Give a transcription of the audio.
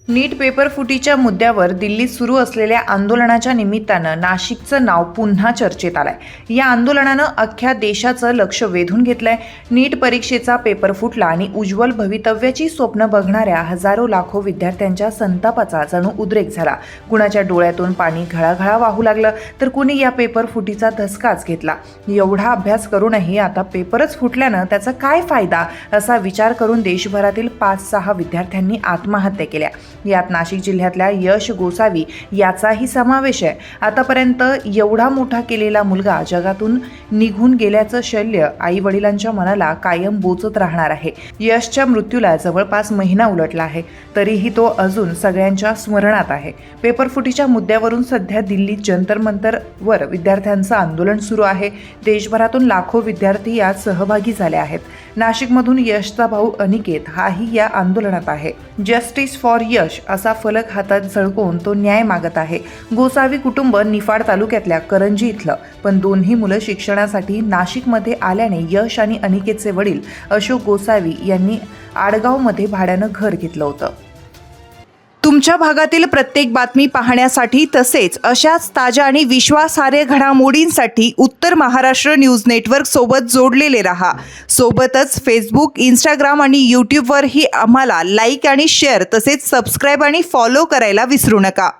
नीट paper फुटीच्या मुद्द्यावर दिल्लीत सुरू असलेल्या आंदोलनाच्या निमित्तानं नाशिकचं नाव पुन्हा चर्चेत आलंय। या आंदोलनानं अख्ख्या देशाचं लक्ष वेधून घेतलंय। नीट परीक्षेचा पेपर फुटला आणि उज्ज्वल भवितव्याची स्वप्न बघणाऱ्या हजारो लाखो विद्यार्थ्यांच्या संतापाचा जणू उद्रेक झाला। कुणाच्या डोळ्यातून पाणी घळाघळा वाहू लागलं तर कुणी या पेपर फुटीचा धसकाच घेतला। एवढा अभ्यास करूनही आता पेपरच फुटल्यानं त्याचा काय फायदा असा विचार करून देशभरातील 5-6 विद्यार्थ्यांनी आत्महत्या केल्या। यात नाशिक जिल्ह्यातल्या यश गोसावी याचाही समावेश आहे। आतापर्यंत एवढा मोठा केलेला मुलगा जगातून निघून गेल्याचं शल्य आई वडिलांच्या मनाला कायम बोचत राहणार आहे। यशच्या मृत्यूला जवळपास महिना उलटला आहे, तरीही तो अजून सगळ्यांच्या स्मरणात आहे। पेपरफुटीच्या मुद्द्यावरून सध्या दिल्लीत जंतर मंतरवर विद्यार्थ्यांचं आंदोलन सुरू आहे। देशभरातून लाखो विद्यार्थी यात सहभागी झाले आहेत। नाशिकमधून यशचा भाऊ अनिकेत हाही या आंदोलनात आहे। जस्टिस फॉर यश असा फलक हातात झळकवून तो न्याय मागत आहे। गोसावी कुटुंब निफाड तालुक्यातल्या करंजी इथलं, पण दोन्ही मुलं शिक्षणासाठी नाशिकमध्ये आल्याने यश आणि अनिकेतचे वडील अशोक गोसावी यांनी आडगावमध्ये भाड्यानं घर घेतलं होतं। तुमच्या भागातील प्रत्येक बातमी पाहण्यासाठी तसेच अशाच ताज्या आणि विश्वासार्ह घडामोडींसाठी उत्तर महाराष्ट्र न्यूज नेटवर्क सोबत जोडलेले रहा। सोबतच फेसबुक, इंस्टाग्राम आणि यूट्यूबवरही आम्हाला लाईक आणि शेअर तसेच सबस्क्राईब आणि फॉलो करायला विसरू नका।